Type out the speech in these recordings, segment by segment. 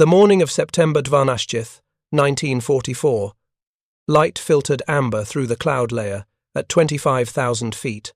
The morning of September 12th, 1944. Light filtered amber through the cloud layer at 25,000 feet.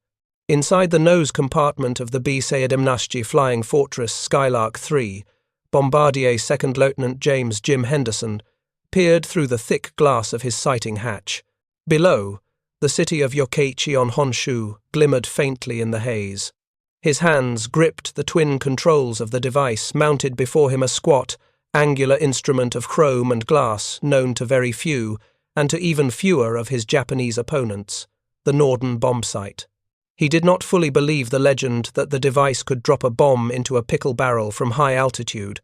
Inside the nose compartment of the B-17 flying fortress Skylark III, Bombardier Second Lieutenant James Jim Henderson peered through the thick glass of his sighting hatch. Below, the city of Yokkaichi on Honshū glimmered faintly in the haze. His hands gripped the twin controls of the device mounted before him, a squat, angular instrument of chrome and glass known to very few, and to even fewer of his Japanese opponents, the Norden bombsight. He did not fully believe the legend that the device could drop a bomb into a pickle barrel from high altitude,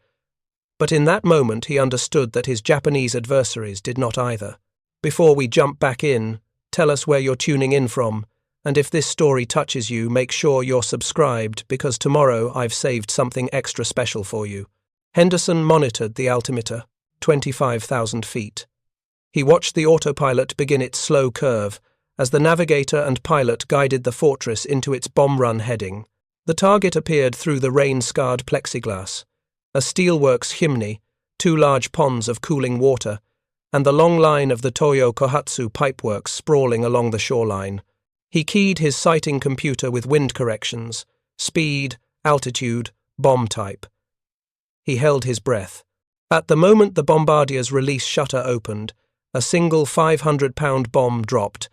but in that moment he understood that his Japanese adversaries did not either. Before we jump back in, tell us where you're tuning in from, and if this story touches you, make sure you're subscribed, because tomorrow I've saved something extra special for you. Henderson monitored the altimeter, 25,000 feet. He watched the autopilot begin its slow curve as the navigator and pilot guided the fortress into its bomb run heading. The target appeared through the rain-scarred plexiglass, a steelworks chimney, two large ponds of cooling water, and the long line of the Toyo Kohatsu pipeworks sprawling along the shoreline. He keyed his sighting computer with wind corrections, speed, altitude, bomb type. He held his breath. At the moment the Bombardier's release shutter opened, a single 500-pound bomb dropped,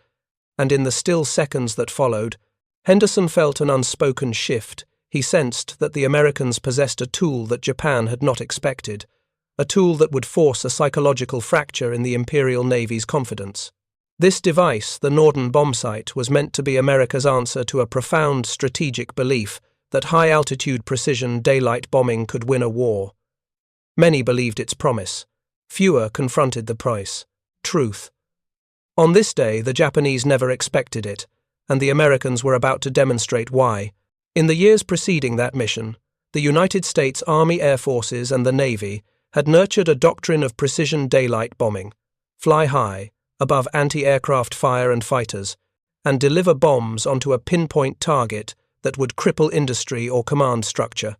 and in the still seconds that followed, Henderson felt an unspoken shift. He sensed that the Americans possessed a tool that Japan had not expected, a tool that would force a psychological fracture in the Imperial Navy's confidence. This device, the Norden bombsight, was meant to be America's answer to a profound strategic belief that high-altitude precision daylight bombing could win a war. Many believed its promise. Fewer confronted the price. Truth. On this day, the Japanese never expected it, and the Americans were about to demonstrate why. In the years preceding that mission, the United States Army Air Forces and the Navy had nurtured a doctrine of precision daylight bombing. Fly high, above anti-aircraft fire and fighters, and deliver bombs onto a pinpoint target that would cripple industry or command structure.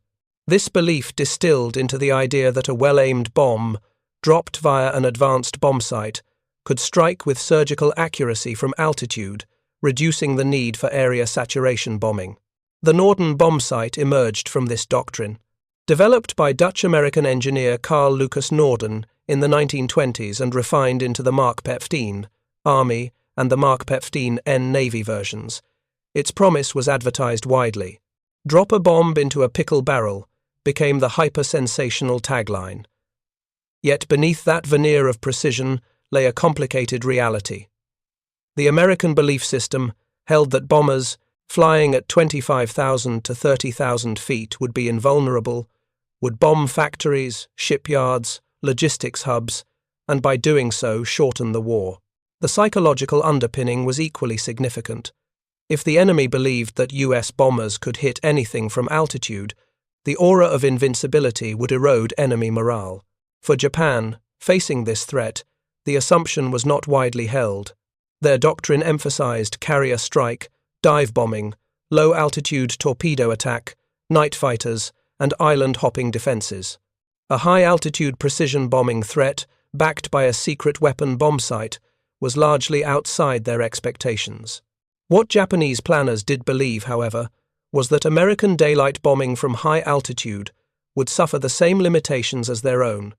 This belief distilled into the idea that a well-aimed bomb, dropped via an advanced bombsight, could strike with surgical accuracy from altitude, reducing the need for area saturation bombing. The Norden bombsight emerged from this doctrine. Developed by Dutch-American engineer Carl Lucas Norden in the 1920s and refined into the Mark 15 Army and the Mark 15N Navy versions, its promise was advertised widely. "Drop a bomb into a pickle barrel" became the hyper-sensational tagline. Yet beneath that veneer of precision lay a complicated reality. The American belief system held that bombers, flying at 25,000 to 30,000 feet, would be invulnerable, would bomb factories, shipyards, logistics hubs, and by doing so shorten the war. The psychological underpinning was equally significant. If the enemy believed that US bombers could hit anything from altitude, the aura of invincibility would erode enemy morale. For Japan, facing this threat, the assumption was not widely held. Their doctrine emphasized carrier strike, dive bombing, low-altitude torpedo attack, night fighters, and island-hopping defenses. A high-altitude precision bombing threat, backed by a secret weapon bombsight, was largely outside their expectations. What Japanese planners did believe, however, was that American daylight bombing from high altitude would suffer the same limitations as their own: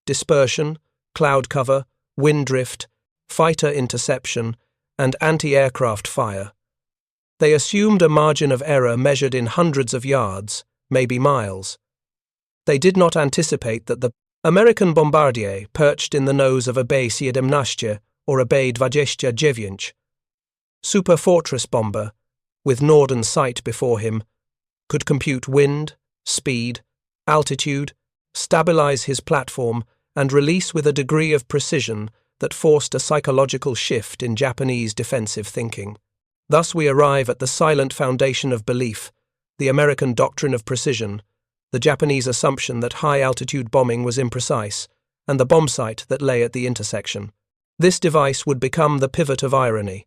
dispersion, cloud cover, wind drift, fighter interception, and anti-aircraft fire. They assumed a margin of error measured in hundreds of yards, maybe miles. They did not anticipate that the American Bombardier, perched in the nose of a B-17 or a B-29 super fortress bomber, with Norden sight before him, could compute wind, speed, altitude, stabilize his platform, and release with a degree of precision that forced a psychological shift in Japanese defensive thinking. Thus we arrive at the silent foundation of belief, the American doctrine of precision, the Japanese assumption that high-altitude bombing was imprecise, and the bombsight that lay at the intersection. This device would become the pivot of irony,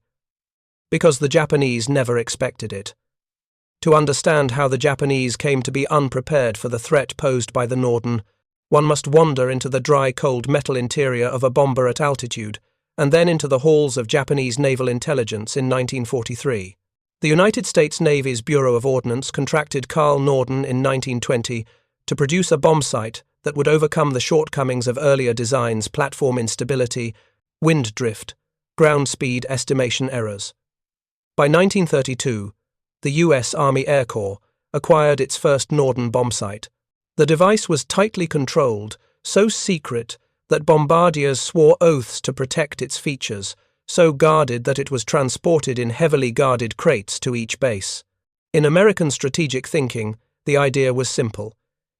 because the Japanese never expected it. To understand how the Japanese came to be unprepared for the threat posed by the Norden, One must wander into the dry, cold metal interior of a bomber at altitude, and then into the halls of Japanese naval intelligence in 1943. The United States Navy's Bureau of Ordnance contracted Carl Norden in 1920 to produce a bombsight that would overcome the shortcomings of earlier designs: platform instability, wind drift, ground speed estimation errors. By 1932, the U.S. Army Air Corps acquired its first Norden bombsight. The device was tightly controlled, so secret that bombardiers swore oaths to protect its features, so guarded that it was transported in heavily guarded crates to each base. In American strategic thinking, the idea was simple.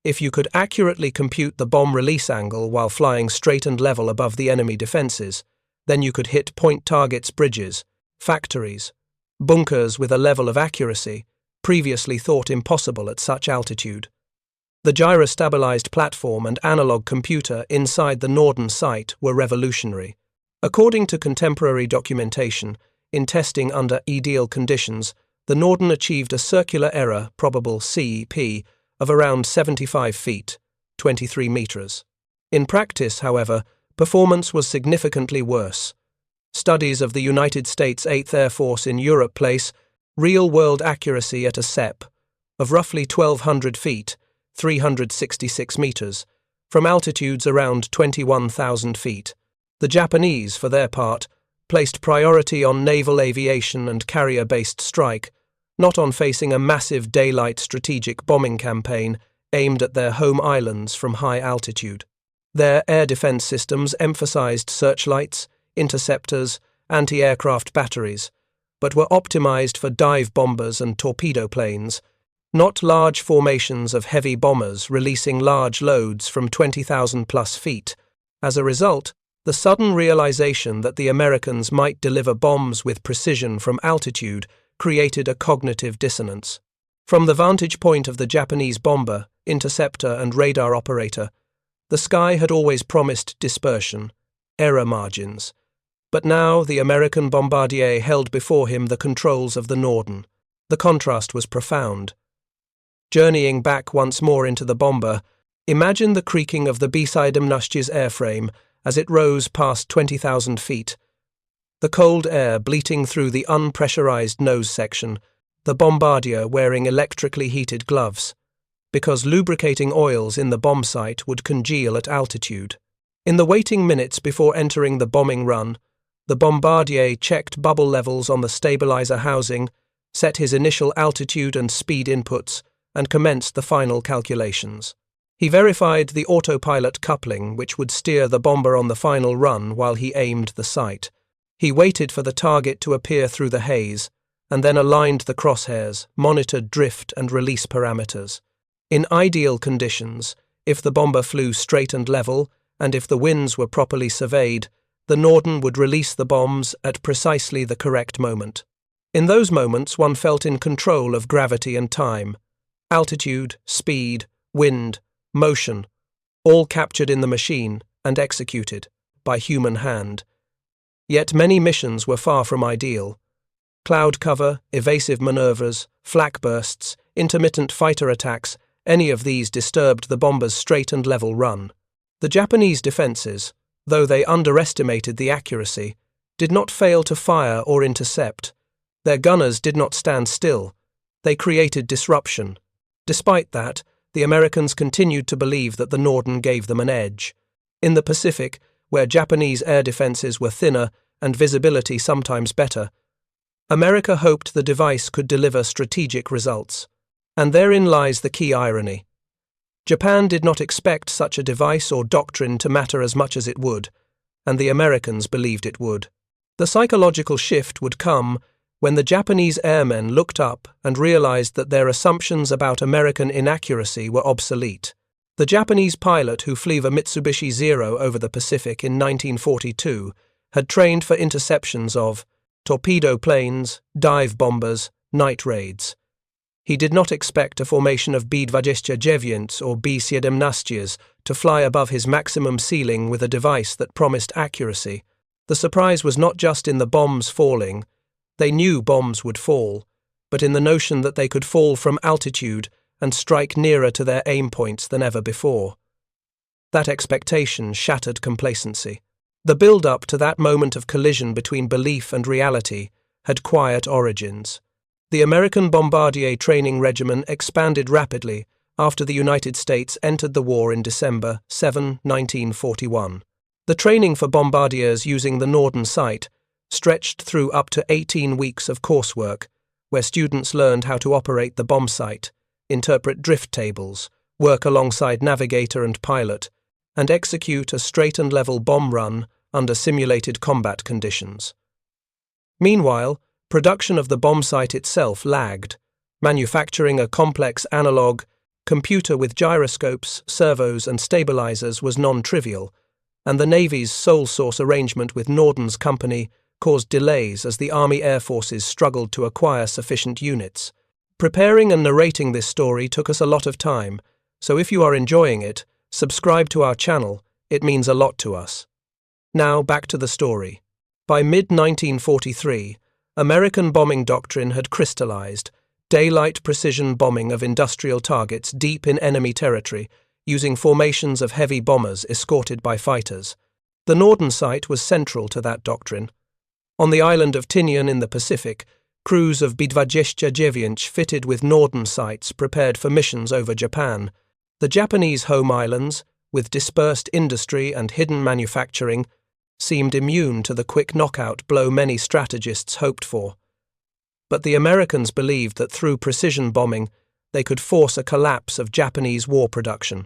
If you could accurately compute the bomb release angle while flying straight and level above the enemy defenses, then you could hit point targets, bridges, factories, bunkers with a level of accuracy previously thought impossible at such altitude. The gyrostabilized platform and analog computer inside the Norden sight were revolutionary. According to contemporary documentation, in testing under ideal conditions, the Norden achieved a circular error, probable CEP, of around 75 feet, 23 meters. In practice, however, performance was significantly worse. Studies of the United States 8th Air Force in Europe place real-world accuracy at a CEP of roughly 1,200 feet, 366 meters, from altitudes around 21,000 feet. The Japanese, for their part, placed priority on naval aviation and carrier-based strike, not on facing a massive daylight strategic bombing campaign aimed at their home islands from high altitude. Their air defense systems emphasized searchlights, interceptors, anti-aircraft batteries, but were optimized for dive bombers and torpedo planes, not large formations of heavy bombers releasing large loads from 20,000 plus feet. As a result, the sudden realization that the Americans might deliver bombs with precision from altitude created a cognitive dissonance. From the vantage point of the Japanese bomber, interceptor, and radar operator, the sky had always promised dispersion, error margins. But now the American Bombardier held before him the controls of the Norden. The contrast was profound. Journeying back once more into the bomber, imagine the creaking of the B-17's airframe as it rose past 20,000 feet. The cold air bleating through the unpressurized nose section, the Bombardier wearing electrically heated gloves, because lubricating oils in the bombsight would congeal at altitude. In the waiting minutes before entering the bombing run, the Bombardier checked bubble levels on the stabilizer housing, set his initial altitude and speed inputs, and commenced the final calculations. He verified the autopilot coupling which would steer the bomber on the final run while he aimed the sight. He waited for the target to appear through the haze, and then aligned the crosshairs, monitored drift and release parameters. In ideal conditions, if the bomber flew straight and level, and if the winds were properly surveyed, the Norden would release the bombs at precisely the correct moment. In those moments, one felt in control of gravity and time. Altitude, speed, wind, motion, all captured in the machine and executed by human hand. Yet many missions were far from ideal. Cloud cover, evasive maneuvers, flak bursts, intermittent fighter attacks, any of these disturbed the bomber's straight and level run. The Japanese defenses, though they underestimated the accuracy, did not fail to fire or intercept. Their gunners did not stand still. They created disruption. Despite that, the Americans continued to believe that the Norden gave them an edge. In the Pacific, where Japanese air defenses were thinner and visibility sometimes better, America hoped the device could deliver strategic results. And therein lies the key irony. Japan did not expect such a device or doctrine to matter as much as it would, and the Americans believed it would. The psychological shift would come when the Japanese airmen looked up and realized that their assumptions about American inaccuracy were obsolete. The Japanese pilot who flew a Mitsubishi Zero over the Pacific in 1942 had trained for interceptions of torpedo planes, dive bombers, night raids. He did not expect a formation of B-29 or B-17 to fly above his maximum ceiling with a device that promised accuracy. The surprise was not just in the bombs falling. They knew bombs would fall, but in the notion that they could fall from altitude and strike nearer to their aim points than ever before. That expectation shattered complacency. The build-up to that moment of collision between belief and reality had quiet origins. The American Bombardier training regimen expanded rapidly after the United States entered the war in December 7, 1941. The training for bombardiers using the Norden site stretched through up to 18 weeks of coursework, where students learned how to operate the bombsight, interpret drift tables, work alongside navigator and pilot, and execute a straight and level bomb run under simulated combat conditions. Meanwhile, production of the bombsight itself lagged. Manufacturing a complex analog computer with gyroscopes, servos, and stabilizers was non-trivial, and the Navy's sole source arrangement with Norden's company caused delays as the Army Air Forces struggled to acquire sufficient units. Preparing and narrating this story took us a lot of time, so if you are enjoying it, subscribe to our channel, it means a lot to us. Now back to the story. By mid-1943, American bombing doctrine had crystallized, daylight precision bombing of industrial targets deep in enemy territory, using formations of heavy bombers escorted by fighters. The Norden site was central to that doctrine. On the island of Tinian in the Pacific, crews of B-29 fitted with Norden sites prepared for missions over Japan. The Japanese home islands, with dispersed industry and hidden manufacturing, seemed immune to the quick knockout blow many strategists hoped for. But the Americans believed that through precision bombing, they could force a collapse of Japanese war production.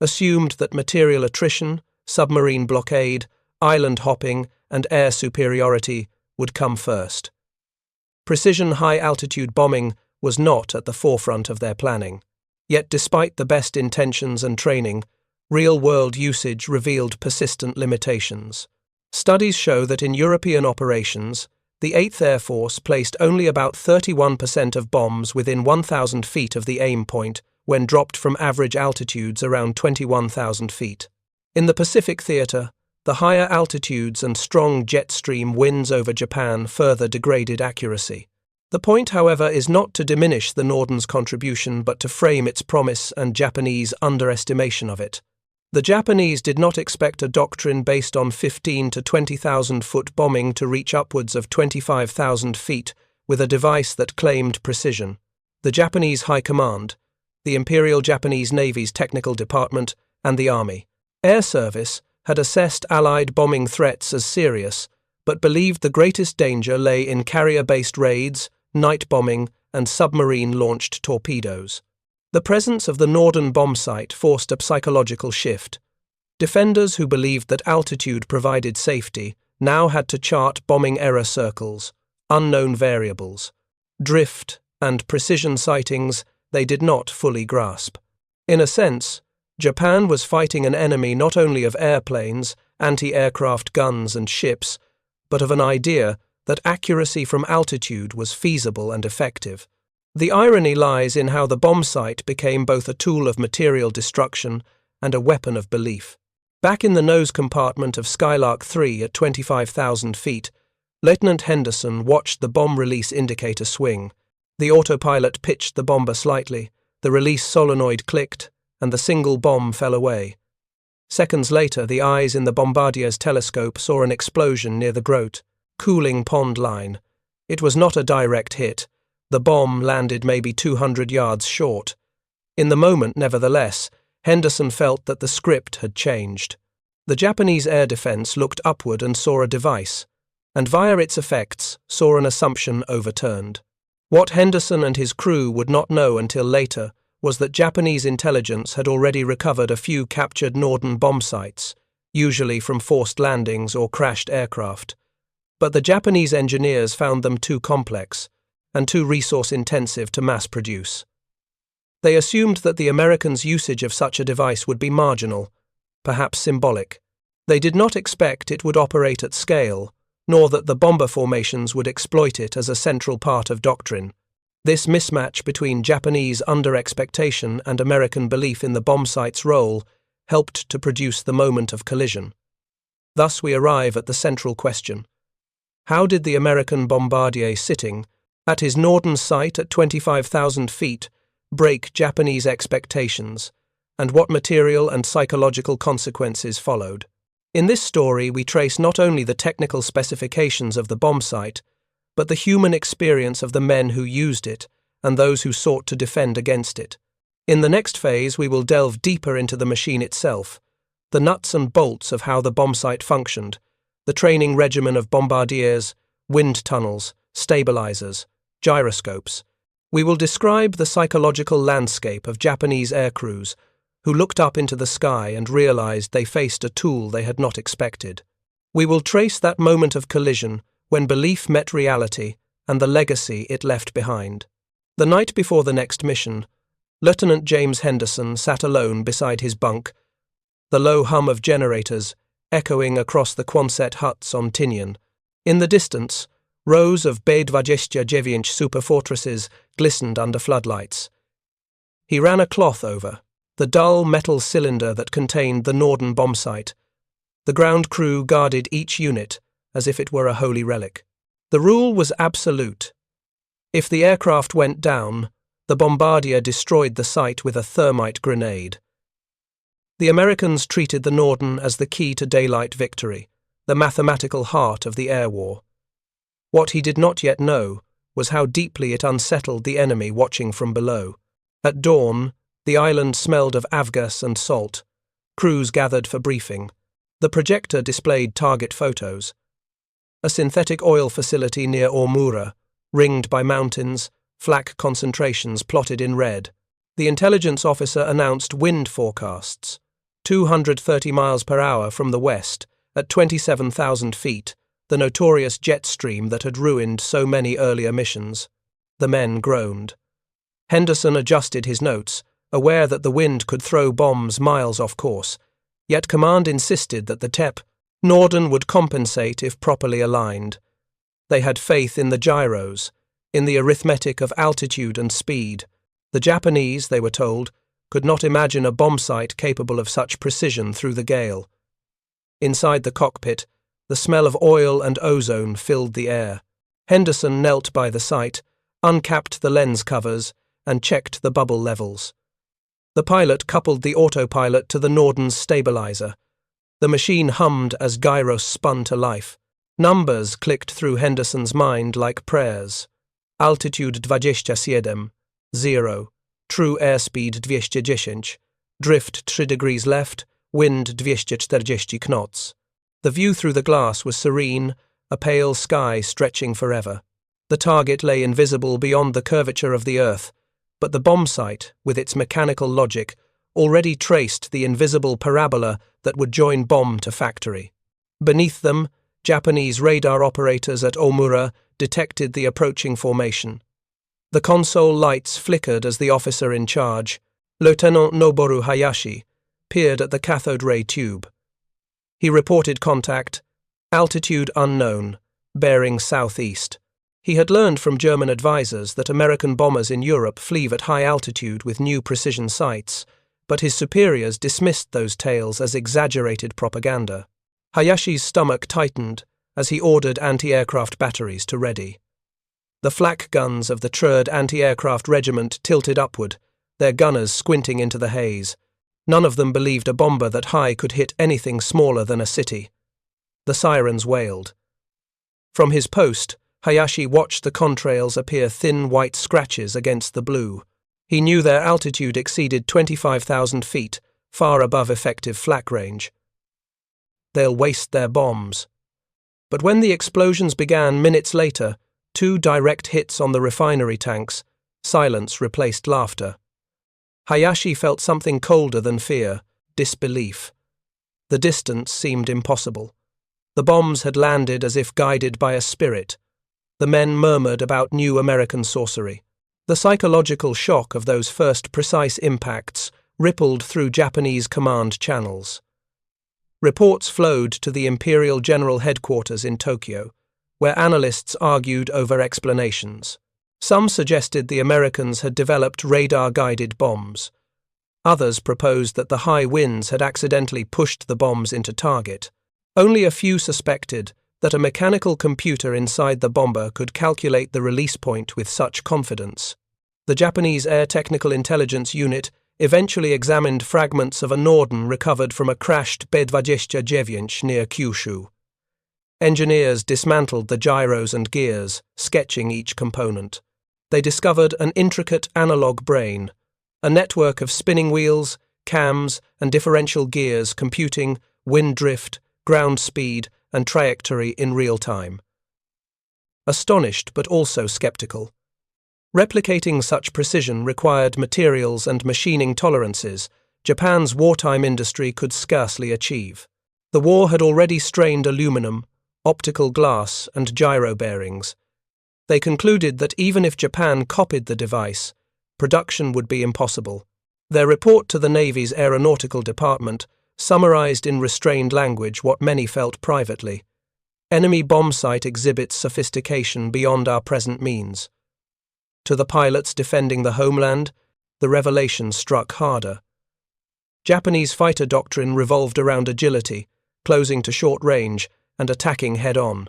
Assumed that material attrition, submarine blockade, island hopping, and air superiority would come first. Precision high-altitude bombing was not at the forefront of their planning. Yet despite the best intentions and training, real-world usage revealed persistent limitations. Studies show that in European operations, the 8th Air Force placed only about 31% of bombs within 1,000 feet of the aim point when dropped from average altitudes around 21,000 feet. In the Pacific theater, the higher altitudes and strong jet stream winds over Japan further degraded accuracy. The point, however, is not to diminish the Norden's contribution but to frame its promise and Japanese underestimation of it. The Japanese did not expect a doctrine based on 15 to 20,000 foot bombing to reach upwards of 25,000 feet with a device that claimed precision. The Japanese High Command, the Imperial Japanese Navy's Technical Department, and the Army Air Service had assessed Allied bombing threats as serious, but believed the greatest danger lay in carrier-based raids, night bombing, and submarine-launched torpedoes. The presence of the Norden bombsight forced a psychological shift. Defenders who believed that altitude provided safety now had to chart bombing error circles, unknown variables, drift, and precision sightings they did not fully grasp. In a sense, Japan was fighting an enemy not only of airplanes, anti-aircraft guns, and ships, but of an idea that accuracy from altitude was feasible and effective. The irony lies in how the bombsight became both a tool of material destruction and a weapon of belief. Back in the nose compartment of Skylark III at 25,000 feet, Lieutenant Henderson watched the bomb release indicator swing. The autopilot pitched the bomber slightly, the release solenoid clicked, and the single bomb fell away. Seconds later, the eyes in the Bombardier's telescope saw an explosion near the Grote, cooling pond line. It was not a direct hit. The bomb landed maybe 200 yards short. In the moment, nevertheless, Henderson felt that the script had changed. The Japanese air defense looked upward and saw a device, and via its effects saw an assumption overturned. What Henderson and his crew would not know until later was that Japanese intelligence had already recovered a few captured Norden bombsights, usually from forced landings or crashed aircraft. But the Japanese engineers found them too complex and too resource-intensive to mass-produce. They assumed that the Americans' usage of such a device would be marginal, perhaps symbolic. They did not expect it would operate at scale, nor that the bomber formations would exploit it as a central part of doctrine. This mismatch between Japanese under-expectation and American belief in the bombsight's role helped to produce the moment of collision. Thus we arrive at the central question. How did the American Bombardier sitting at his Norden site at 25,000 feet break Japanese expectations and what material and psychological consequences followed. In this story, we trace not only the technical specifications of the bombsight, but the human experience of the men who used it and those who sought to defend against it. In the next phase, we will delve deeper into the machine itself, the nuts and bolts of how the bombsight functioned, the training regimen of bombardiers, wind tunnels, stabilizers, gyroscopes. We will describe the psychological landscape of Japanese aircrews who looked up into the sky and realized they faced a tool they had not expected. We will trace that moment of collision when belief met reality and the legacy it left behind. The night before the next mission, Lieutenant James Henderson sat alone beside his bunk, the low hum of generators echoing across the Quonset huts on Tinian. In the distance, rows of WWII superfortresses glistened under floodlights. He ran a cloth over the dull metal cylinder that contained the Norden bombsight. The ground crew guarded each unit as if it were a holy relic. The rule was absolute. If the aircraft went down, the Bombardier destroyed the site with a thermite grenade. The Americans treated the Norden as the key to daylight victory, the mathematical heart of the air war. What he did not yet know was how deeply it unsettled the enemy watching from below. At dawn, the island smelled of avgas and salt. Crews gathered for briefing. The projector displayed target photos. A synthetic oil facility near Omura, ringed by mountains, flak concentrations plotted in red. The intelligence officer announced wind forecasts, 230 miles per hour from the west, at 27,000 feet, the notorious jet stream that had ruined so many earlier missions. The men groaned. Henderson adjusted his notes, aware that the wind could throw bombs miles off course, yet command insisted that the Norden would compensate if properly aligned. They had faith in the gyros, in the arithmetic of altitude and speed. The Japanese, they were told, could not imagine a bombsight capable of such precision through the gale. Inside the cockpit, the smell of oil and ozone filled the air. Henderson knelt by the sight, uncapped the lens covers, and checked the bubble levels. The pilot coupled the autopilot to the Norden's stabilizer. The machine hummed as gyros spun to life. Numbers clicked through Henderson's mind like prayers. Altitude 27, 0, true airspeed 210, drift 3 degrees left, wind 240 knots. The view through the glass was serene, a pale sky stretching forever. The target lay invisible beyond the curvature of the earth, but the bombsight, with its mechanical logic, already traced the invisible parabola that would join bomb to factory. Beneath them, Japanese radar operators at Omura detected the approaching formation. The console lights flickered as the officer in charge, Lieutenant Noboru Hayashi, peered at the cathode ray tube. He reported contact, altitude unknown, bearing southeast. He had learned from German advisors that American bombers in Europe flee at high altitude with new precision sights, but his superiors dismissed those tales as exaggerated propaganda. Hayashi's stomach tightened as he ordered anti-aircraft batteries to ready. The flak guns of the 3rd Anti-Aircraft Regiment tilted upward, their gunners squinting into the haze. None of them believed a bomber that high could hit anything smaller than a city. The sirens wailed. From his post, Hayashi watched the contrails appear thin white scratches against the blue. He knew their altitude exceeded 25,000 feet, far above effective flak range. They'll waste their bombs. But when the explosions began minutes later, 2 direct hits on the refinery tanks, silence replaced laughter. Hayashi felt something colder than fear, disbelief. The distance seemed impossible. The bombs had landed as if guided by a spirit. The men murmured about new American sorcery. The psychological shock of those first precise impacts rippled through Japanese command channels. Reports flowed to the Imperial General Headquarters in Tokyo, where analysts argued over explanations. Some suggested the Americans had developed radar-guided bombs. Others proposed that the high winds had accidentally pushed the bombs into target. Only a few suspected that a mechanical computer inside the bomber could calculate the release point with such confidence. The Japanese Air Technical Intelligence Unit eventually examined fragments of a Norden recovered from a crashed B-29 near Kyushu. Engineers dismantled the gyros and gears, sketching each component. They discovered an intricate analog brain, a network of spinning wheels, cams, and differential gears computing wind drift, ground speed, and trajectory in real time. Astonished but also skeptical. Replicating such precision required materials and machining tolerances Japan's wartime industry could scarcely achieve. The war had already strained aluminum, optical glass, and gyro bearings. They concluded that even if Japan copied the device, production would be impossible. Their report to the Navy's Aeronautical Department summarized in restrained language what many felt privately. Enemy bombsight exhibits sophistication beyond our present means. To the pilots defending the homeland, the revelation struck harder. Japanese fighter doctrine revolved around agility, closing to short range, and attacking head-on.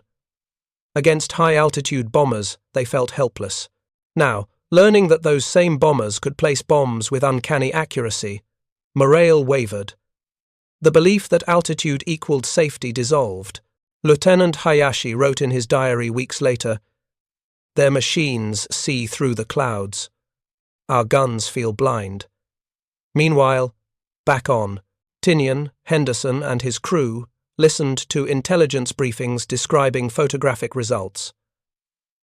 Against high-altitude bombers, they felt helpless. Now, learning that those same bombers could place bombs with uncanny accuracy, morale wavered. The belief that altitude equaled safety dissolved. Lieutenant Hayashi wrote in his diary weeks later, "Their machines see through the clouds. Our guns feel blind." Meanwhile, back on, Tinian, Henderson, and his crew listened to intelligence briefings describing photographic results.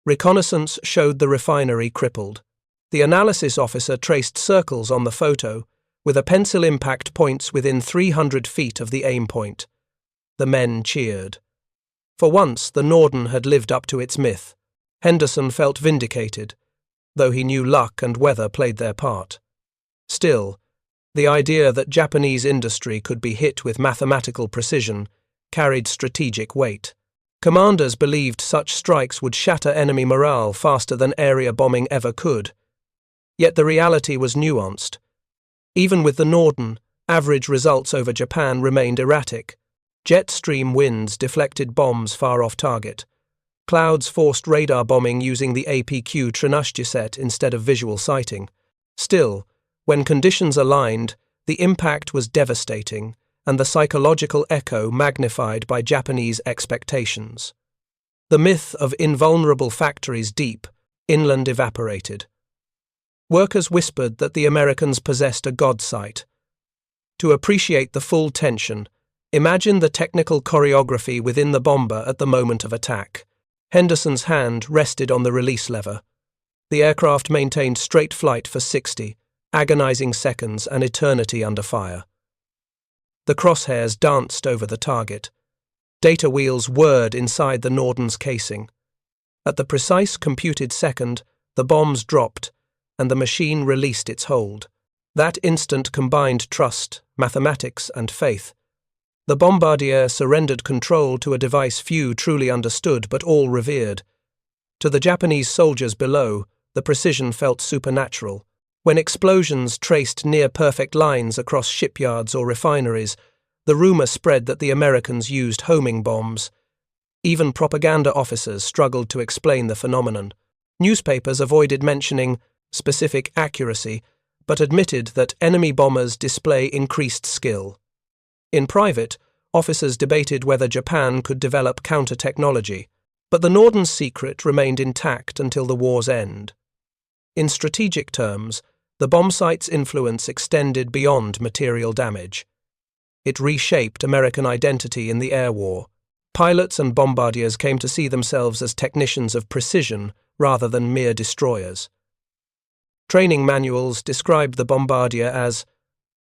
Reconnaissance showed the refinery crippled. The analysis officer traced circles on the photo, with a pencil impact points within 300 feet of the aim point. The men cheered. For once, the Norden had lived up to its myth. Henderson felt vindicated, though he knew luck and weather played their part. Still, the idea that Japanese industry could be hit with mathematical precision carried strategic weight. Commanders believed such strikes would shatter enemy morale faster than area bombing ever could. Yet the reality was nuanced. Even with the Norden, average results over Japan remained erratic. Jet stream winds deflected bombs far off target. Clouds forced radar bombing using the APQ-13 set instead of visual sighting. Still, when conditions aligned, the impact was devastating, and the psychological echo magnified by Japanese expectations. The myth of invulnerable factories deep inland evaporated. Workers whispered that the Americans possessed a god sight. To appreciate the full tension, imagine the technical choreography within the bomber at the moment of attack. Henderson's hand rested on the release lever. The aircraft maintained straight flight for 60, agonizing seconds, an eternity under fire. The crosshairs danced over the target. Data wheels whirred inside the Norden's casing. At the precise computed second, the bombs dropped, and the machine released its hold. That instant combined trust, mathematics, and faith. The Bombardier surrendered control to a device few truly understood but all revered. To the Japanese soldiers below, the precision felt supernatural. When explosions traced near-perfect lines across shipyards or refineries, the rumor spread that the Americans used homing bombs. Even propaganda officers struggled to explain the phenomenon. Newspapers avoided mentioning specific accuracy, but admitted that enemy bombers display increased skill. In private, officers debated whether Japan could develop counter-technology, but the Norden's secret remained intact until the war's end. In strategic terms, the bombsight's influence extended beyond material damage. It reshaped American identity in the air war. Pilots and bombardiers came to see themselves as technicians of precision rather than mere destroyers. Training manuals described the Bombardier as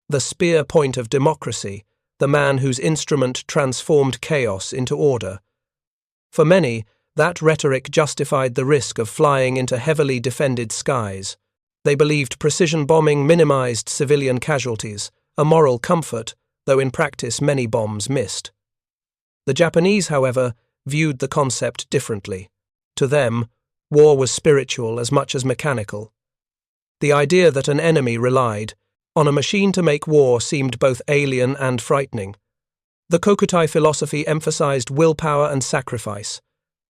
the spear point of democracy, the man whose instrument transformed chaos into order. For many, that rhetoric justified the risk of flying into heavily defended skies. They believed precision bombing minimized civilian casualties, a moral comfort, though in practice many bombs missed. The Japanese, however, viewed the concept differently. To them, war was spiritual as much as mechanical. The idea that an enemy relied on a machine to make war seemed both alien and frightening. The Kokutai philosophy emphasized willpower and sacrifice.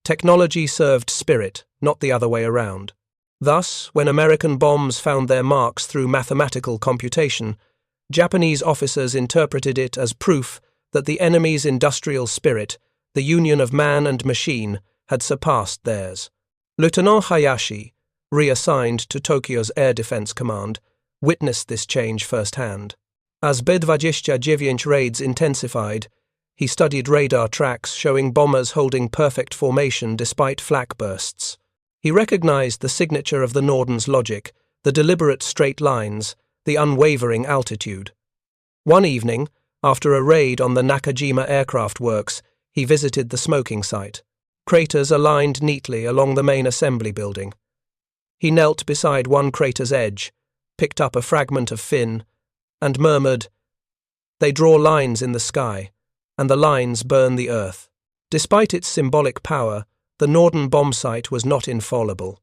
Technology served spirit, not the other way around. Thus, when American bombs found their marks through mathematical computation, Japanese officers interpreted it as proof that the enemy's industrial spirit, the union of man and machine, had surpassed theirs. Lieutenant Hayashi, reassigned to Tokyo's Air Defense Command, witnessed this change firsthand. As WWII raids intensified, he studied radar tracks showing bombers holding perfect formation despite flak bursts. He recognized the signature of the Norden's logic, the deliberate straight lines, the unwavering altitude. One evening, after a raid on the Nakajima Aircraft Works, he visited the smoking site. Craters aligned neatly along the main assembly building. He knelt beside one crater's edge, picked up a fragment of fin, and murmured, "They draw lines in the sky, and the lines burn the earth." Despite its symbolic power, the Norden bombsight was not infallible.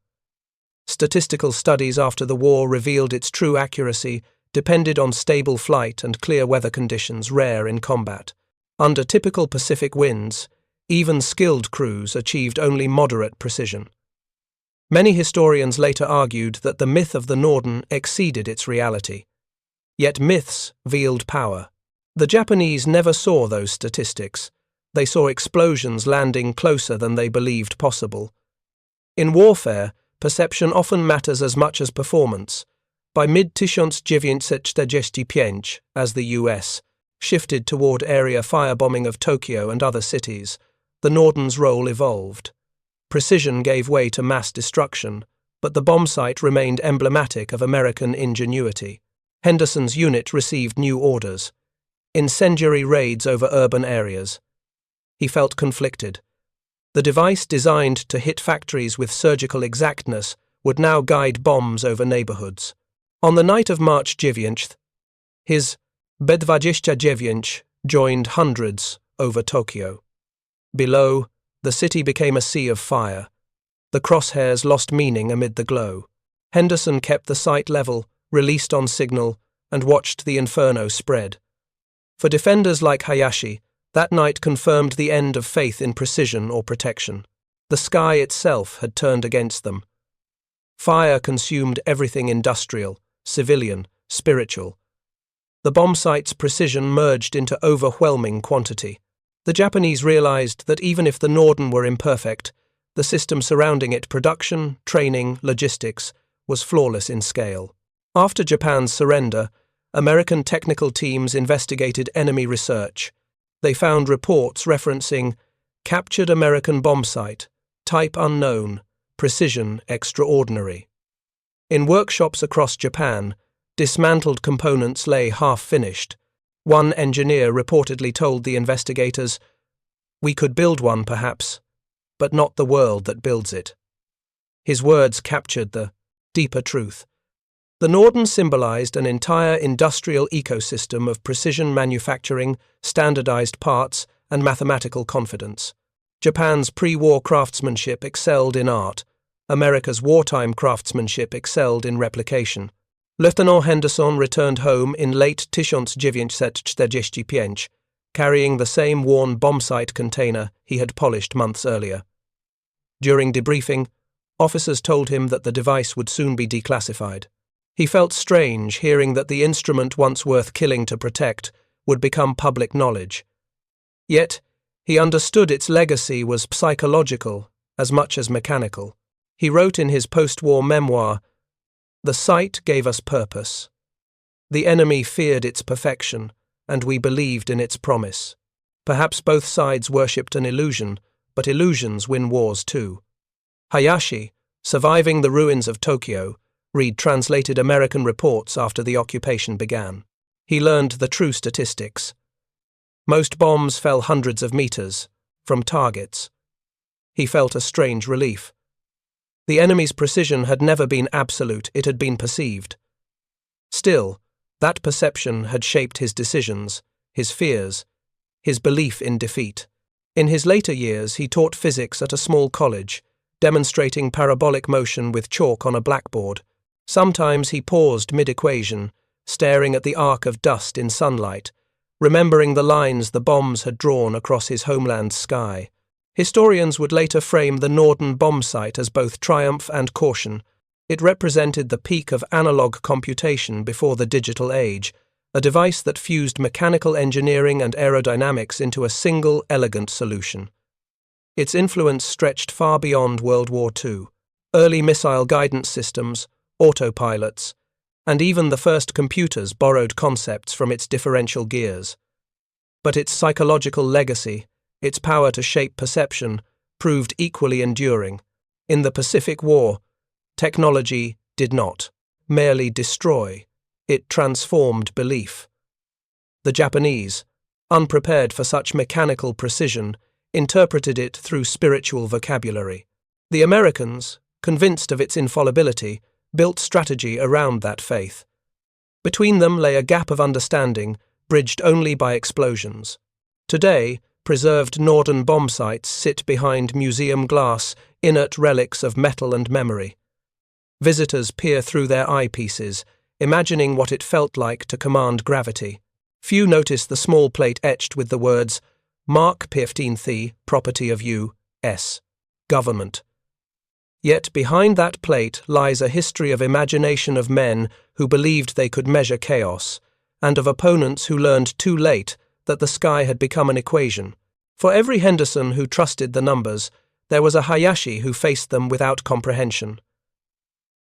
Statistical studies after the war revealed its true accuracy depended on stable flight and clear weather conditions rare in combat. Under typical Pacific winds, even skilled crews achieved only moderate precision. Many historians later argued that the myth of the Norden exceeded its reality. Yet myths veiled power. The Japanese never saw those statistics. They saw explosions landing closer than they believed possible. In warfare, perception often matters as much as performance. By mid-1945, as the US shifted toward area firebombing of Tokyo and other cities, the Norden's role evolved. Precision gave way to mass destruction, but the bombsight remained emblematic of American ingenuity. Henderson's unit received new orders: incendiary raids over urban areas. He felt conflicted. The device designed to hit factories with surgical exactness would now guide bombs over neighborhoods. On the night of March 9th, his WWII joined hundreds over Tokyo. Below, the city became a sea of fire. The crosshairs lost meaning amid the glow. Henderson kept the sight level, released on signal, and watched the inferno spread. For defenders like Hayashi, that night confirmed the end of faith in precision or protection. The sky itself had turned against them. Fire consumed everything industrial, civilian, spiritual. The bombsight's precision merged into overwhelming quantity. The Japanese realized that even if the Norden were imperfect, the system surrounding it, production, training, logistics, was flawless in scale. After Japan's surrender, American technical teams investigated enemy research. They found reports referencing captured American bombsight, type unknown, precision extraordinary. In workshops across Japan, dismantled components lay half-finished. One engineer reportedly told the investigators, "We could build one, perhaps, but not the world that builds it." His words captured the deeper truth. The Norden symbolized an entire industrial ecosystem of precision manufacturing, standardized parts, and mathematical confidence. Japan's pre-war craftsmanship excelled in art. America's wartime craftsmanship excelled in replication. Lieutenant Henderson returned home in late 1945, carrying the same worn bombsight container he had polished months earlier. During debriefing, officers told him that the device would soon be declassified. He felt strange hearing that the instrument once worth killing to protect would become public knowledge. Yet, he understood its legacy was psychological as much as mechanical. He wrote in his post-war memoir, "The sight gave us purpose. The enemy feared its perfection, and we believed in its promise. Perhaps both sides worshipped an illusion, but illusions win wars too." Hayashi, surviving the ruins of Tokyo, translated American reports after the occupation began. He learned the true statistics. Most bombs fell hundreds of meters, from targets. He felt a strange relief. The enemy's precision had never been absolute, it had been perceived. Still, that perception had shaped his decisions, his fears, his belief in defeat. In his later years, he taught physics at a small college, demonstrating parabolic motion with chalk on a blackboard. Sometimes he paused mid-equation, staring at the arc of dust in sunlight, remembering the lines the bombs had drawn across his homeland's sky. Historians would later frame the Norden bombsight as both triumph and caution, It represented the peak of analog computation before the digital age, a device that fused mechanical engineering and aerodynamics into a single, elegant solution. Its influence stretched far beyond World War II. Early missile guidance systems, autopilots, and even the first computers borrowed concepts from its differential gears. But its psychological legacy, its power to shape perception, proved equally enduring. In the Pacific War, technology did not merely destroy, it transformed belief. The Japanese, unprepared for such mechanical precision, interpreted it through spiritual vocabulary. The Americans, convinced of its infallibility, built strategy around that faith. Between them lay a gap of understanding, bridged only by explosions. Today, preserved Norden bombsights sit behind museum glass, inert relics of metal and memory. Visitors peer through their eyepieces, imagining what it felt like to command gravity. Few notice the small plate etched with the words, Mark 15th, property of U.S. government. Yet behind that plate lies a history of imagination of men who believed they could measure chaos, and of opponents who learned too late that the sky had become an equation. For every Henderson who trusted the numbers, there was a Hayashi who faced them without comprehension.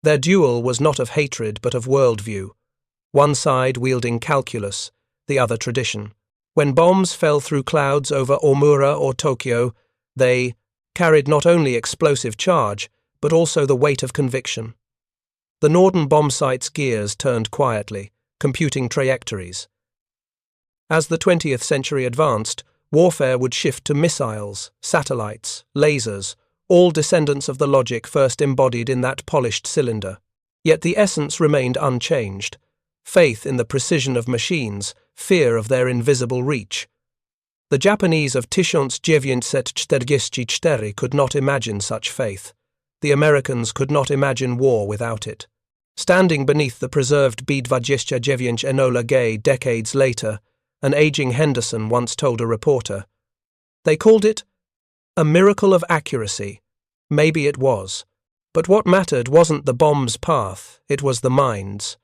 Their duel was not of hatred but of worldview, one side wielding calculus, the other tradition. When bombs fell through clouds over Omura or Tokyo, they carried not only explosive charge, but also the weight of conviction. The Norden bombsight's gears turned quietly, computing trajectories. As the 20th century advanced, warfare would shift to missiles, satellites, lasers, all descendants of the logic first embodied in that polished cylinder. Yet the essence remained unchanged: faith in the precision of machines, fear of their invisible reach. The Japanese of 1944 could not imagine such faith. The Americans could not imagine war without it. Standing beneath the preserved B-29 Enola Gay decades later, an aging Henderson once told a reporter, "They called it a miracle of accuracy. Maybe it was. But what mattered wasn't the bomb's path, it was the mind's."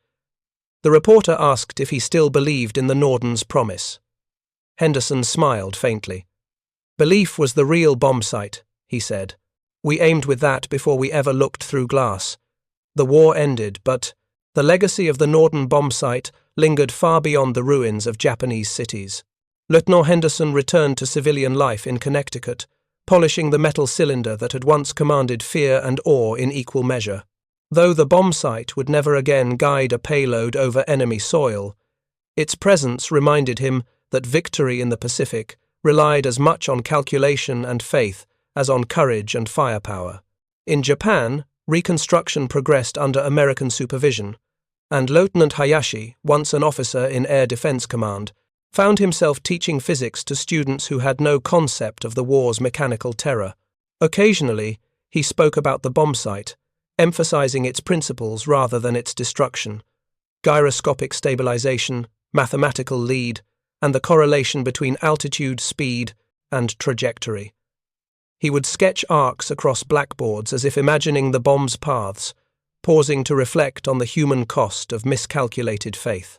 The reporter asked if he still believed in the Norden's promise. Henderson smiled faintly. "Belief was the real bombsight," he said. "We aimed with that before we ever looked through glass. The war ended, but the legacy of the Norden bombsight lingered far beyond the ruins of Japanese cities." Lieutenant Henderson returned to civilian life in Connecticut, polishing the metal cylinder that had once commanded fear and awe in equal measure. Though the bombsight would never again guide a payload over enemy soil, its presence reminded him that victory in the Pacific relied as much on calculation and faith as on courage and firepower. In Japan, reconstruction progressed under American supervision, and Lieutenant Hayashi, once an officer in Air Defense Command, found himself teaching physics to students who had no concept of the war's mechanical terror. Occasionally, he spoke about the bombsight, emphasizing its principles rather than its destruction: gyroscopic stabilization, mathematical lead, and the correlation between altitude, speed, and trajectory. He would sketch arcs across blackboards as if imagining the bomb's paths, pausing to reflect on the human cost of miscalculated faith.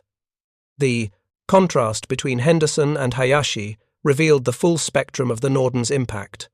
The contrast between Henderson and Hayashi revealed the full spectrum of the Norden's impact.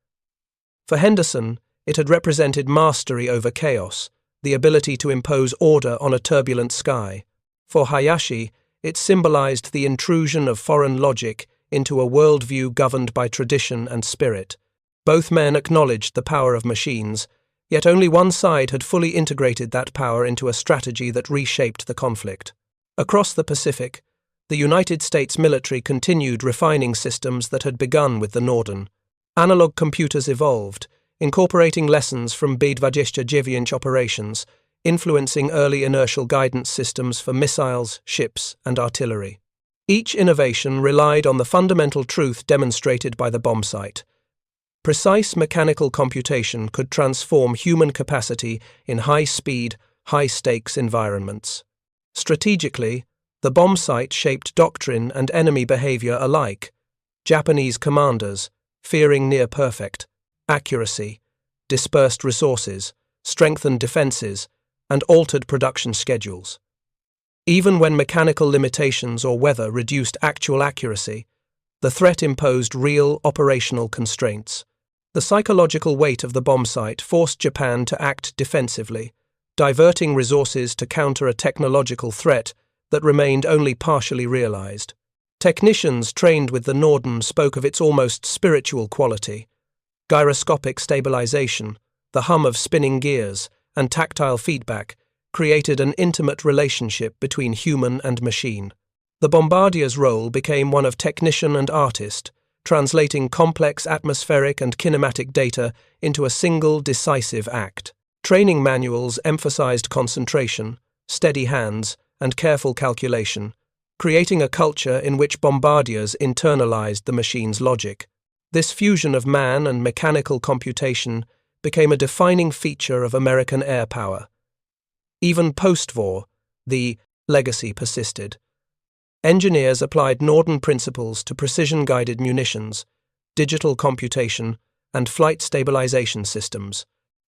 For Henderson, it had represented mastery over chaos, the ability to impose order on a turbulent sky. For Hayashi, it symbolized the intrusion of foreign logic into a worldview governed by tradition and spirit. Both men acknowledged the power of machines, yet only one side had fully integrated that power into a strategy that reshaped the conflict. Across the Pacific, the United States military continued refining systems that had begun with the Norden. Analog computers evolved, incorporating lessons from B-29 operations, influencing early inertial guidance systems for missiles, ships, and artillery. Each innovation relied on the fundamental truth demonstrated by the bombsight: precise mechanical computation could transform human capacity in high-speed, high-stakes environments. Strategically, the bombsight shaped doctrine and enemy behavior alike. Japanese commanders, fearing near-perfect accuracy, dispersed resources, strengthened defenses, and altered production schedules. Even when mechanical limitations or weather reduced actual accuracy, the threat imposed real operational constraints. The psychological weight of the bombsight forced Japan to act defensively, diverting resources to counter a technological threat that remained only partially realized. Technicians trained with the Norden spoke of its almost spiritual quality. Gyroscopic stabilization, the hum of spinning gears, and tactile feedback created an intimate relationship between human and machine. The Bombardier's role became one of technician and artist, translating complex atmospheric and kinematic data into a single decisive act. Training manuals emphasized concentration, steady hands, and careful calculation, creating a culture in which bombardiers internalized the machine's logic. This fusion of man and mechanical computation became a defining feature of American air power. Even post-war, the legacy persisted. Engineers applied Norden principles to precision-guided munitions, digital computation, and flight stabilization systems.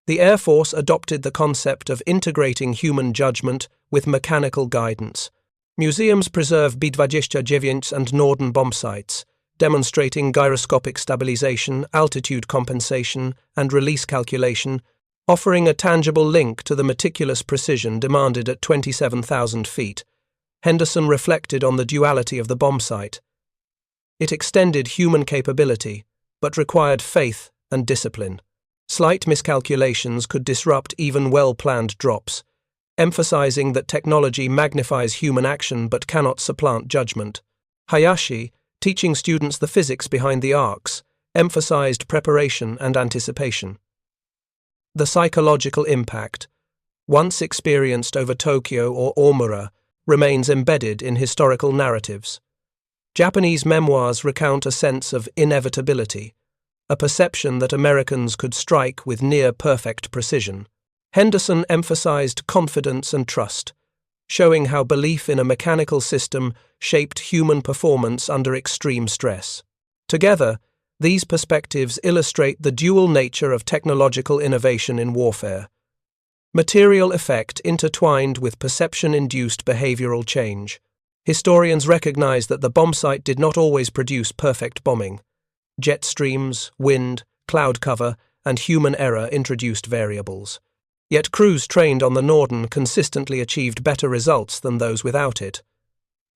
The Air Force adopted the concept of integrating human judgment with mechanical guidance. Museums preserve B-29 and Norden bombsights, demonstrating gyroscopic stabilization, altitude compensation, and release calculation, offering a tangible link to the meticulous precision demanded at 27,000 feet. Henderson reflected on the duality of the bombsight. It extended human capability, but required faith and discipline. Slight miscalculations could disrupt even well-planned drops, emphasizing that technology magnifies human action but cannot supplant judgment. Hayashi, teaching students the physics behind the arcs, emphasized preparation and anticipation. The psychological impact, once experienced over Tokyo or Omura, remains embedded in historical narratives. Japanese memoirs recount a sense of inevitability, a perception that Americans could strike with near-perfect precision. Henderson emphasized confidence and trust, showing how belief in a mechanical system shaped human performance under extreme stress. Together, these perspectives illustrate the dual nature of technological innovation in warfare. Material effect intertwined with perception-induced behavioral change. Historians recognize that the bombsight did not always produce perfect bombing. Jet streams, wind, cloud cover, and human error introduced variables. Yet crews trained on the Norden consistently achieved better results than those without it.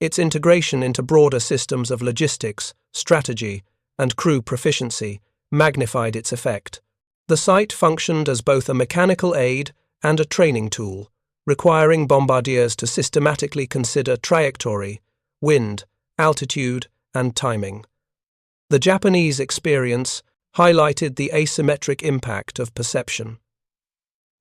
Its integration into broader systems of logistics, strategy, and crew proficiency magnified its effect. The sight functioned as both a mechanical aid and a training tool, requiring bombardiers to systematically consider trajectory, wind, altitude, and timing. The Japanese experience highlighted the asymmetric impact of perception.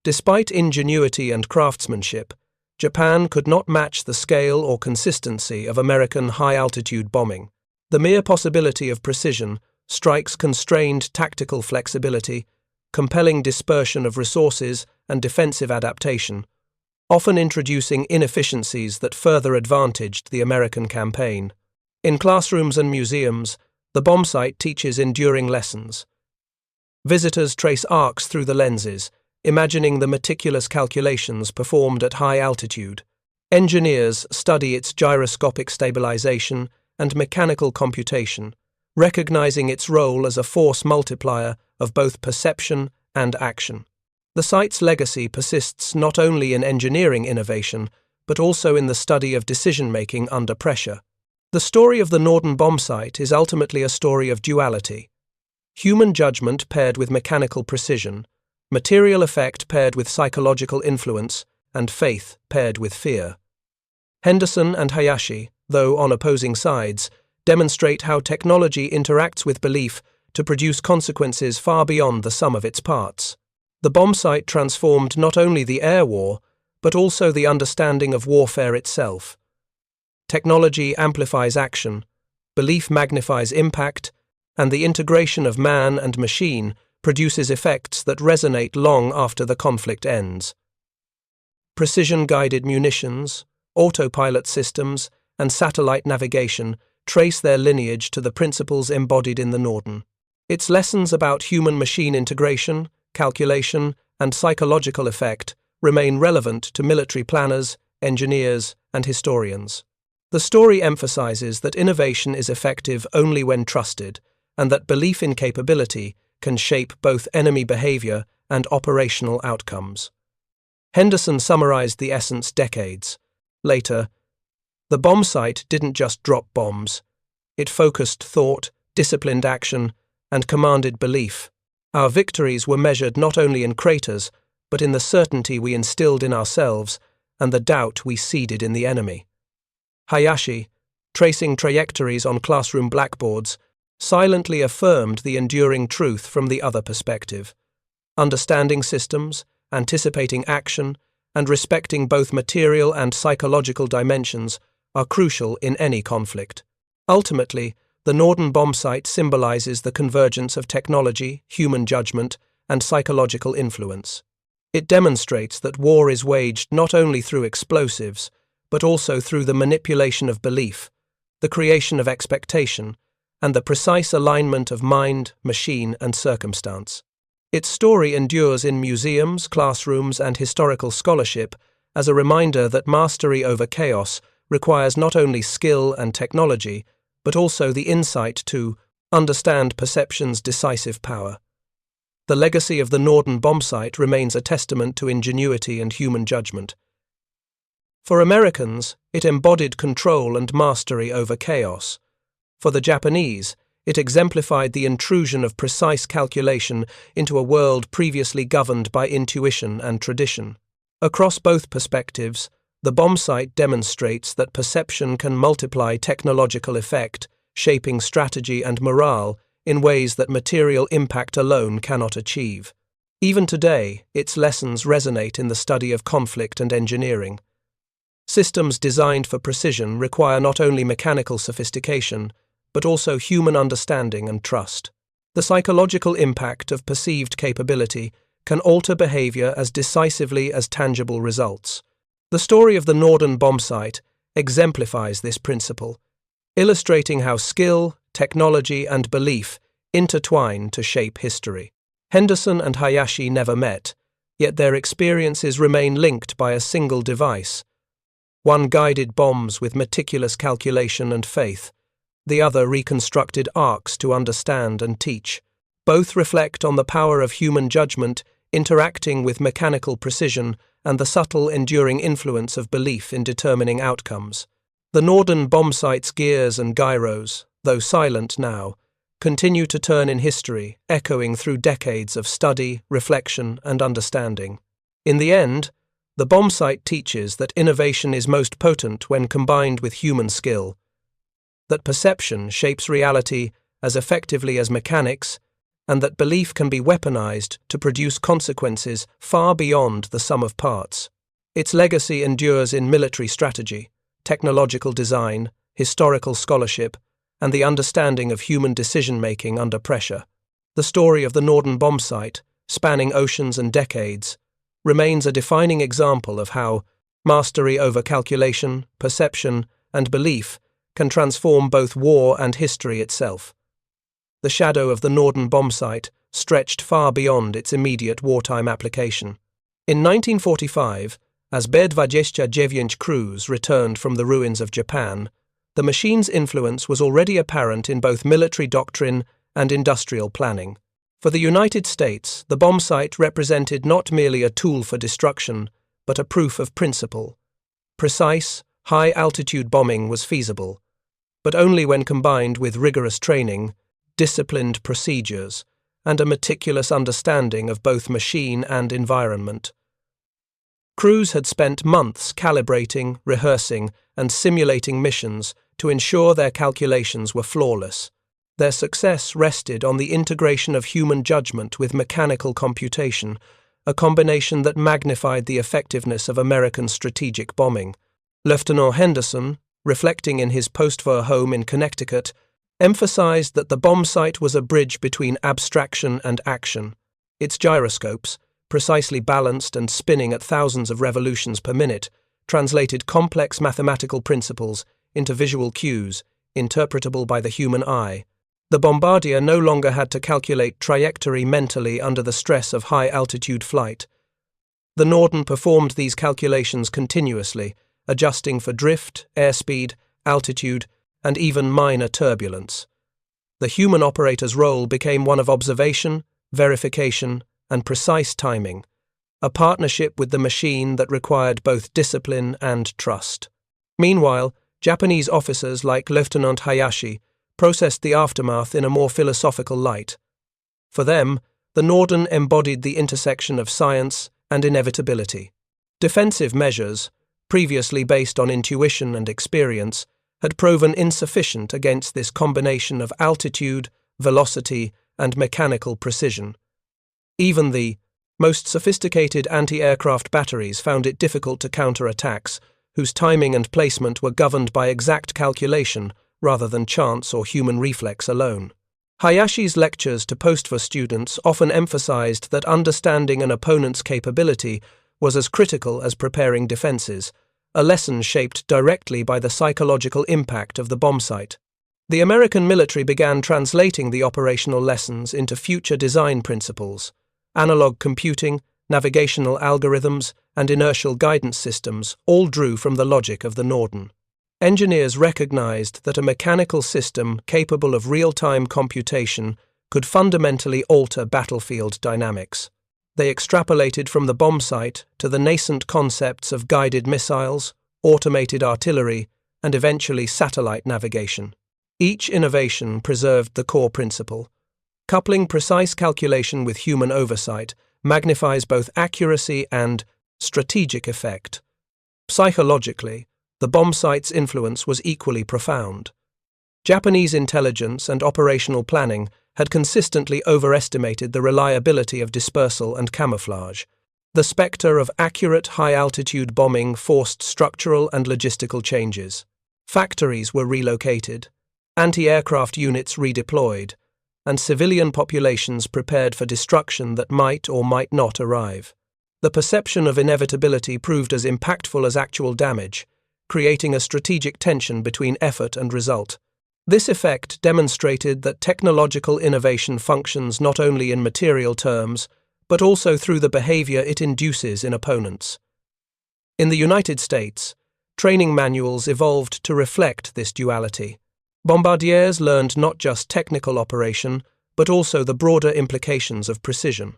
Despite ingenuity and craftsmanship, Japan could not match the scale or consistency of American high-altitude bombing. The mere possibility of precision strikes constrained tactical flexibility, compelling dispersion of resources and defensive adaptation, often introducing inefficiencies that further advantaged the American campaign. In classrooms and museums, the bombsight teaches enduring lessons. Visitors trace arcs through the lenses, imagining the meticulous calculations performed at high altitude. Engineers study its gyroscopic stabilization and mechanical computation, recognizing its role as a force multiplier of both perception and action. The sight's legacy persists not only in engineering innovation, but also in the study of decision-making under pressure. The story of the Norden bombsight is ultimately a story of duality. Human judgment paired with mechanical precision, material effect paired with psychological influence, and faith paired with fear. Henderson and Hayashi, though on opposing sides, demonstrate how technology interacts with belief to produce consequences far beyond the sum of its parts. The bombsight transformed not only the air war, but also the understanding of warfare itself. Technology amplifies action, belief magnifies impact, and the integration of man and machine produces effects that resonate long after the conflict ends. Precision-guided munitions, autopilot systems, and satellite navigation trace their lineage to the principles embodied in the Norden. Its lessons about human-machine integration, calculation, and psychological effect remain relevant to military planners, engineers, and historians. The story emphasizes that innovation is effective only when trusted, and that belief in capability can shape both enemy behavior and operational outcomes. Henderson summarized the essence decades later. The bombsight didn't just drop bombs. It focused thought, disciplined action, and commanded belief. Our victories were measured not only in craters, but in the certainty we instilled in ourselves and the doubt we seeded in the enemy. Hayashi, tracing trajectories on classroom blackboards, silently affirmed the enduring truth from the other perspective. Understanding systems, anticipating action, and respecting both material and psychological dimensions are crucial in any conflict. Ultimately, the Norden bombsight symbolizes the convergence of technology, human judgment, and psychological influence. It demonstrates that war is waged not only through explosives, but also through the manipulation of belief, the creation of expectation, and the precise alignment of mind, machine, and circumstance. Its story endures in museums, classrooms, and historical scholarship as a reminder that mastery over chaos requires not only skill and technology, but also the insight to understand perception's decisive power. The legacy of the Norden bombsight remains a testament to ingenuity and human judgment. For Americans, it embodied control and mastery over chaos. For the Japanese, it exemplified the intrusion of precise calculation into a world previously governed by intuition and tradition. Across both perspectives, the bombsight demonstrates that perception can multiply technological effect, shaping strategy and morale in ways that material impact alone cannot achieve. Even today, its lessons resonate in the study of conflict and engineering. Systems designed for precision require not only mechanical sophistication, but also human understanding and trust. The psychological impact of perceived capability can alter behavior as decisively as tangible results. The story of the Norden bombsight exemplifies this principle, illustrating how skill, technology, and belief intertwine to shape history. Henderson and Hayashi never met, yet their experiences remain linked by a single device. One guided bombs with meticulous calculation and faith. The other reconstructed arcs to understand and teach. Both reflect on the power of human judgment interacting with mechanical precision and the subtle, enduring influence of belief in determining outcomes. The Norden bombsight's gears and gyros, though silent now, continue to turn in history, echoing through decades of study, reflection, and understanding. In the end, the bombsight teaches that innovation is most potent when combined with human skill, that perception shapes reality as effectively as mechanics, and that belief can be weaponized to produce consequences far beyond the sum of parts. Its legacy endures in military strategy, technological design, historical scholarship, and the understanding of human decision-making under pressure. The story of the Norden bombsight, spanning oceans and decades, remains a defining example of how mastery over calculation, perception, and belief can transform both war and history itself. The shadow of the Norden bombsight stretched far beyond its immediate wartime application. In 1945, as B-29 crews returned from the ruins of Japan, the machine's influence was already apparent in both military doctrine and industrial planning. For the United States, the bombsight represented not merely a tool for destruction, but a proof of principle. Precise, high-altitude bombing was feasible, but only when combined with rigorous training, disciplined procedures, and a meticulous understanding of both machine and environment. Crews had spent months calibrating, rehearsing, and simulating missions to ensure their calculations were flawless. Their success rested on the integration of human judgment with mechanical computation, a combination that magnified the effectiveness of American strategic bombing. Lieutenant Henderson, reflecting in his post-war home in Connecticut, emphasized that the bombsight was a bridge between abstraction and action. Its gyroscopes, precisely balanced and spinning at thousands of revolutions per minute, translated complex mathematical principles into visual cues, interpretable by the human eye. The Bombardier no longer had to calculate trajectory mentally under the stress of high-altitude flight. The Norden performed these calculations continuously, adjusting for drift, airspeed, altitude, and even minor turbulence. The human operator's role became one of observation, verification, and precise timing, a partnership with the machine that required both discipline and trust. Meanwhile, Japanese officers like Lieutenant Hayashi processed the aftermath in a more philosophical light. For them, the Norden embodied the intersection of science and inevitability. Defensive measures, previously based on intuition and experience, had proven insufficient against this combination of altitude, velocity, and mechanical precision. Even the most sophisticated anti-aircraft batteries found it difficult to counter attacks whose timing and placement were governed by exact calculation rather than chance or human reflex alone. Hayashi's lectures to post-war students often emphasized that understanding an opponent's capability was as critical as preparing defenses, a lesson shaped directly by the psychological impact of the bombsight. The American military began translating the operational lessons into future design principles. Analog computing, navigational algorithms, and inertial guidance systems all drew from the logic of the Norden. Engineers recognized that a mechanical system capable of real-time computation could fundamentally alter battlefield dynamics. They extrapolated from the bombsight to the nascent concepts of guided missiles, automated artillery, and eventually satellite navigation. Each innovation preserved the core principle. Coupling precise calculation with human oversight magnifies both accuracy and strategic effect. Psychologically, the bombsight's influence was equally profound. Japanese intelligence and operational planning had consistently overestimated the reliability of dispersal and camouflage. The specter of accurate high-altitude bombing forced structural and logistical changes. Factories were relocated, anti-aircraft units redeployed, and civilian populations prepared for destruction that might or might not arrive. The perception of inevitability proved as impactful as actual damage, creating a strategic tension between effort and result. This effect demonstrated that technological innovation functions not only in material terms, but also through the behavior it induces in opponents. In the United States, training manuals evolved to reflect this duality. Bombardiers learned not just technical operation, but also the broader implications of precision.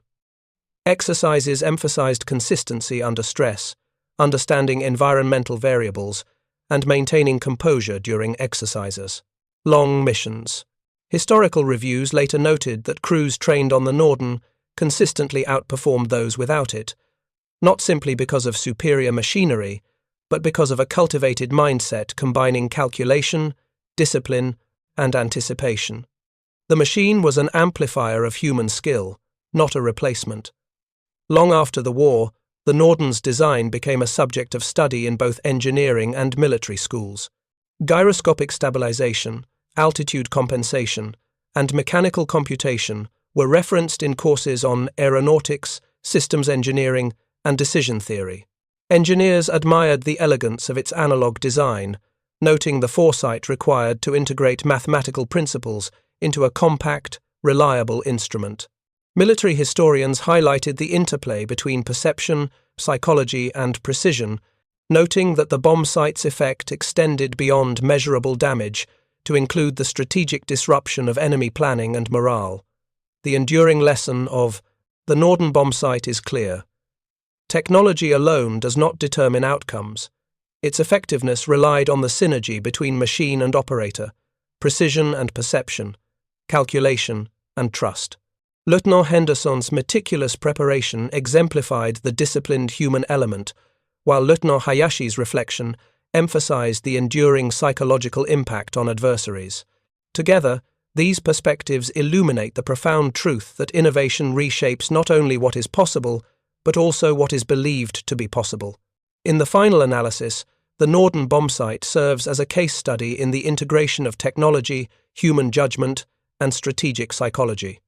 Exercises emphasized consistency under stress, understanding environmental variables, and maintaining composure during exercises. Long missions. Historical reviews later noted that crews trained on the Norden consistently outperformed those without it, not simply because of superior machinery, but because of a cultivated mindset combining calculation, discipline, and anticipation. The machine was an amplifier of human skill, not a replacement. Long after the war, the Norden's design became a subject of study in both engineering and military schools. Gyroscopic stabilization, altitude compensation, and mechanical computation were referenced in courses on aeronautics, systems engineering, and decision theory. Engineers admired the elegance of its analog design, noting the foresight required to integrate mathematical principles into a compact, reliable instrument. Military historians highlighted the interplay between perception, psychology, and precision, noting that the bombsight's effect extended beyond measurable damage to include the strategic disruption of enemy planning and morale. The enduring lesson of the Norden bombsight is clear. Technology alone does not determine outcomes. Its effectiveness relied on the synergy between machine and operator, precision and perception, calculation and trust. Lieutenant Henderson's meticulous preparation exemplified the disciplined human element, while Lieutenant Hayashi's reflection emphasized the enduring psychological impact on adversaries. Together, these perspectives illuminate the profound truth that innovation reshapes not only what is possible, but also what is believed to be possible. In the final analysis, the Norden bombsight serves as a case study in the integration of technology, human judgment, and strategic psychology.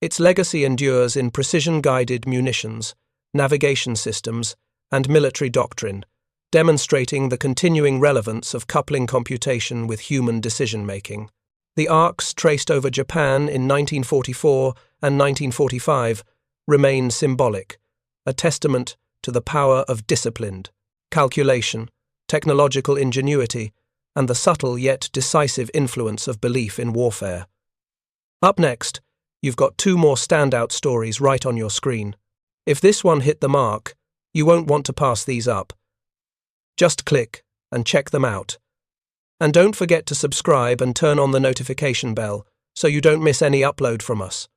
Its legacy endures in precision-guided munitions, navigation systems, and military doctrine, demonstrating the continuing relevance of coupling computation with human decision-making. The arcs traced over Japan in 1944 and 1945 remain symbolic, a testament to the power of disciplined, calculation, technological ingenuity, and the subtle yet decisive influence of belief in warfare. Up next, you've got two more standout stories right on your screen. If this one hit the mark, you won't want to pass these up. Just click and check them out. And don't forget to subscribe and turn on the notification bell so you don't miss any upload from us.